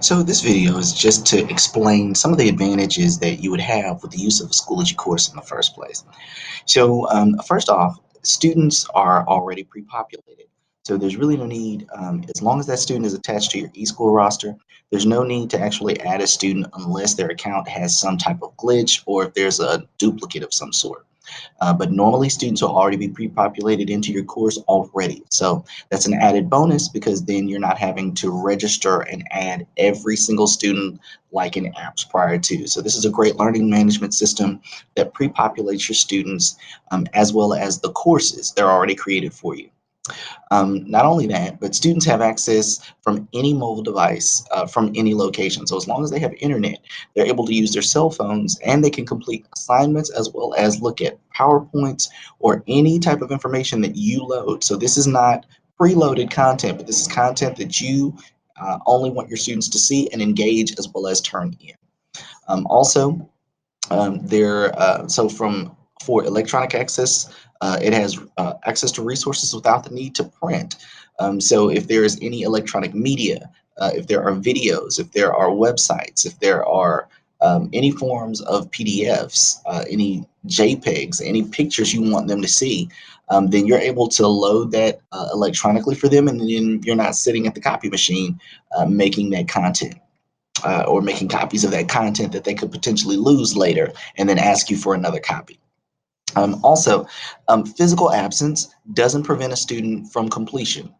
So this video is just to explain some of the advantages that you would have with the use of a Schoology course in the first place. So first off, students are already pre-populated. So there's really no need, as long as that student is attached to your eSchool roster, there's no need to actually add a student unless their account has some type of glitch or if there's a duplicate of some sort. But normally students will already be pre-populated into your course already. So that's an added bonus because then you're not having to register and add every single student like in apps prior to. So this is a great learning management system that pre-populates your students as well as the courses they're already created for you. Not only that, but students have access from any mobile device from any location. So as long as they have internet, they're able to use their cell phones and they can complete assignments as well as look at PowerPoints or any type of information that you load. So this is not preloaded content, but this is content that you only want your students to see and engage as well as turn in. Also, there so from for electronic access, it has access to resources without the need to print. So if there is any electronic media, if there are videos, if there are websites, if there are any forms of PDFs, any JPEGs, any pictures you want them to see, then you're able to load that electronically for them, and then you're not sitting at the copy machine making that content or making copies of that content that they could potentially lose later and then ask you for another copy. Also, physical absence doesn't prevent a student from completion.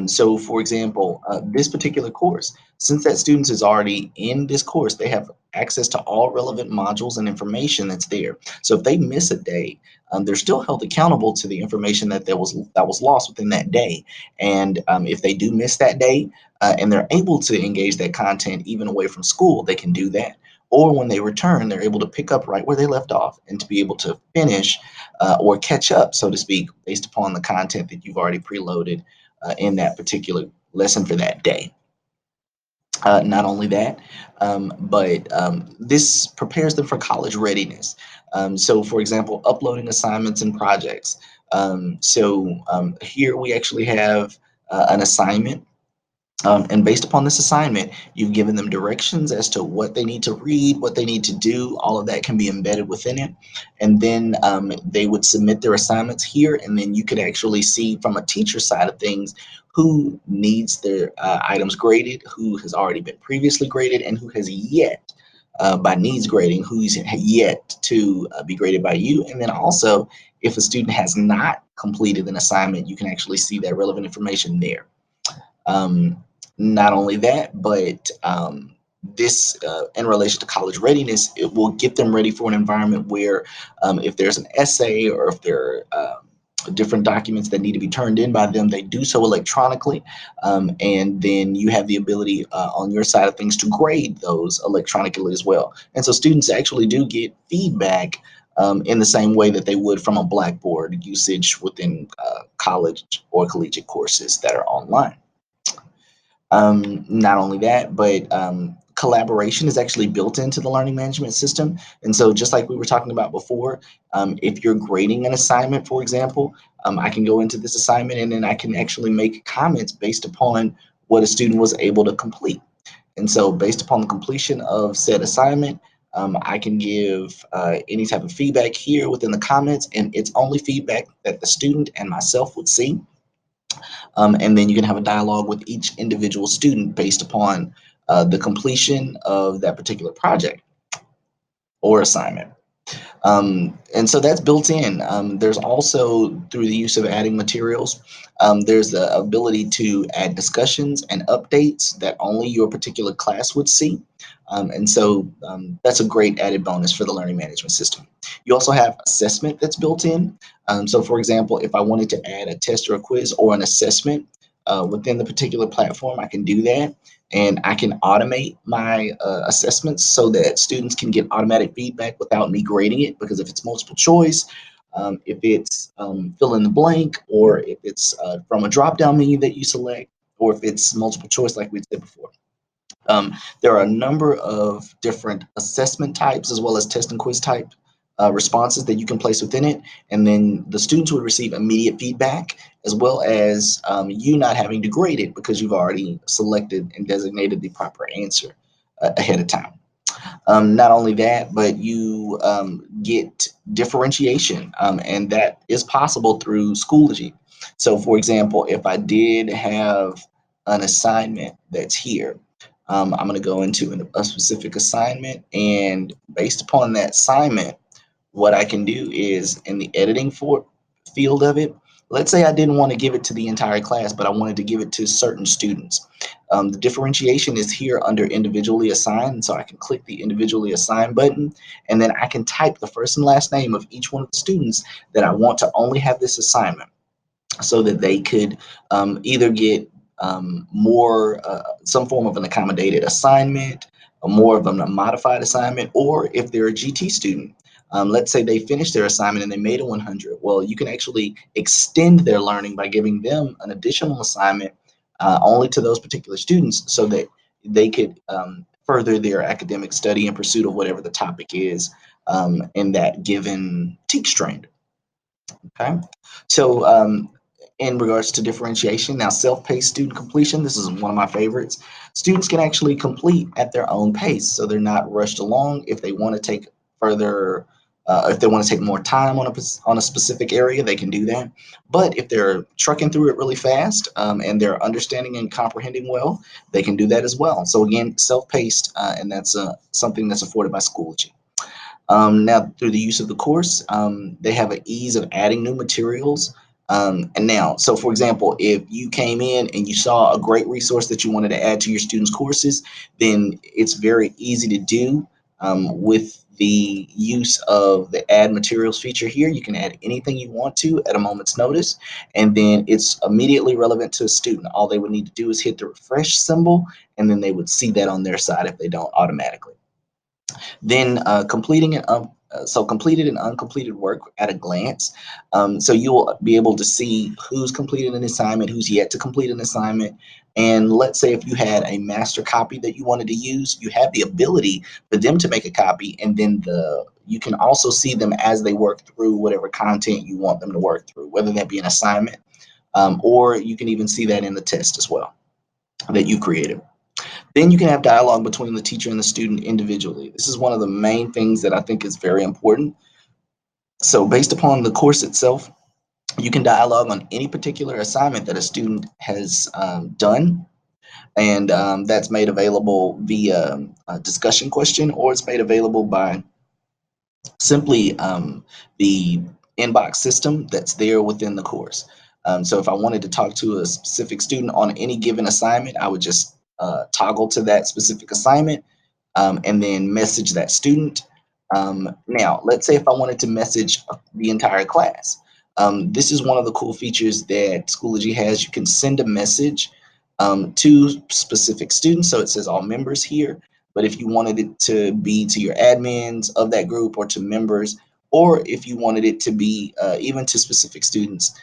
So, for example, this particular course, since that student is already in this course, they have access to all relevant modules and information that's there. So, if they miss a day, they're still held accountable to the information that was lost within that day. And if they do miss that day and they're able to engage that content even away from school, they can do that. Or when they return, they're able to pick up right where they left off and to be able to finish or catch up, so to speak, based upon the content that you've already preloaded in that particular lesson for that day. Not only that, but this prepares them for college readiness. So, for example, uploading assignments and projects. Here we actually have an assignment, and based upon this assignment, you've given them directions as to what they need to read, what they need to do. All of that can be embedded within it. And then they would submit their assignments here, and then you could actually see from a teacher side of things who needs their items graded, who has already been previously graded, and who has yet, by needs grading, who's yet to be graded by you. And then also, if a student has not completed an assignment, you can actually see that relevant information there. Um, Not only that, but this, in relation to college readiness, it will get them ready for an environment where if there's an essay or if there are different documents that need to be turned in by them, they do so electronically. And then you have the ability on your side of things to grade those electronically as well. And so students actually do get feedback in the same way that they would from a Blackboard usage within college or collegiate courses that are online. Not only that, but collaboration is actually built into the learning management system. And so, just like we were talking about before, if you're grading an assignment, for example, I can go into this assignment and then I can actually make comments based upon what a student was able to complete. And so, based upon the completion of said assignment, I can give any type of feedback here within the comments, and it's only feedback that the student and myself would see. And then you can have a dialogue with each individual student based upon the completion of that particular project or assignment. And so that's built in. There's also, through the use of adding materials, there's the ability to add discussions and updates that only your particular class would see. And so that's a great added bonus for the learning management system. You also have assessment that's built in. So, for example, if I wanted to add a test or a quiz or an assessment within the particular platform, I can do that. And I can automate my assessments so that students can get automatic feedback without me grading it. Because if it's multiple choice, if it's fill in the blank, or if it's from a drop down menu that you select, or if it's multiple choice, like we said before. There are a number of different assessment types as well as test and quiz types responses that you can place within it, and then the students would receive immediate feedback, as well as you not having to grade it because you've already selected and designated the proper answer ahead of time. Not only that, but you get differentiation, and that is possible through Schoology. So, for example, if I did have an assignment that's here, I'm going to go into a specific assignment, and based upon that assignment, what I can do is in the editing for field of it, let's say I didn't want to give it to the entire class, but I wanted to give it to certain students. The differentiation is here under individually assigned. So I can click the individually assigned button, and then I can type the first and last name of each one of the students that I want to only have this assignment, so that they could either get more some form of an accommodated assignment, or more of a modified assignment, or if they're a GT student. Let's say they finished their assignment and they made a 100. Well, you can actually extend their learning by giving them an additional assignment only to those particular students, so that they could further their academic study in pursuit of whatever the topic is in that given teach stream. Okay, so in regards to differentiation, now self-paced student completion, this is one of my favorites. Students can actually complete at their own pace, so they're not rushed along. If they want to take further, if they want to take more time on a specific area, they can do that. But if they're trucking through it really fast and they're understanding and comprehending well, they can do that as well. So again, self-paced, and that's something that's afforded by Schoology. Now, through the use of the course, they have an ease of adding new materials. And now, so for example, if you came in and you saw a great resource that you wanted to add to your students' courses, then it's very easy to do with the use of the add materials feature here. You can add anything you want to at a moment's notice, and then it's immediately relevant to a student. All they would need to do is hit the refresh symbol, and then they would see that on their side if they don't automatically. Then completed and uncompleted work at a glance. So you'll be able to see who's completed an assignment, who's yet to complete an assignment. And let's say if you had a master copy that you wanted to use, you have the ability for them to make a copy, and then you can also see them as they work through whatever content you want them to work through, whether that be an assignment, or you can even see that in the test as well that you created. Then you can have dialogue between the teacher and the student individually. This is one of the main things that I think is very important. So based upon the course itself, you can dialogue on any particular assignment that a student has done, and that's made available via a discussion question, or it's made available by simply the inbox system that's there within the course. So if I wanted to talk to a specific student on any given assignment, I would just toggle to that specific assignment, and then message that student. Now, let's say if I wanted to message the entire class. This is one of the cool features that Schoology has. You can send a message to specific students. So it says all members here. But if you wanted it to be to your admins of that group, or to members, or if you wanted it to be even to specific students,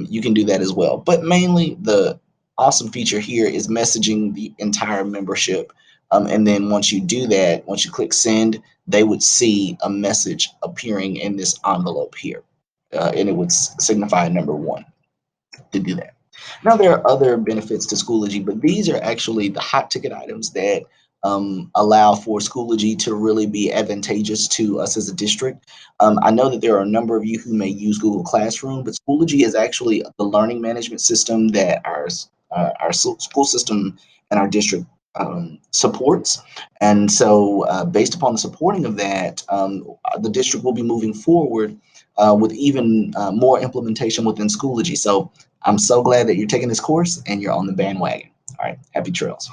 you can do that as well. But mainly the awesome feature here is messaging the entire membership. And then once you do that, once you click send, they would see a message appearing in this envelope here. And it would signify number one to do that. Now, there are other benefits to Schoology, but these are actually the hot ticket items that allow for Schoology to really be advantageous to us as a district. I know that there are a number of you who may use Google Classroom, but Schoology is actually the learning management system that our school system and our district supports. And so based upon the supporting of that, the district will be moving forward with even more implementation within Schoology. So I'm so glad that you're taking this course and you're on the bandwagon. All right, happy trails.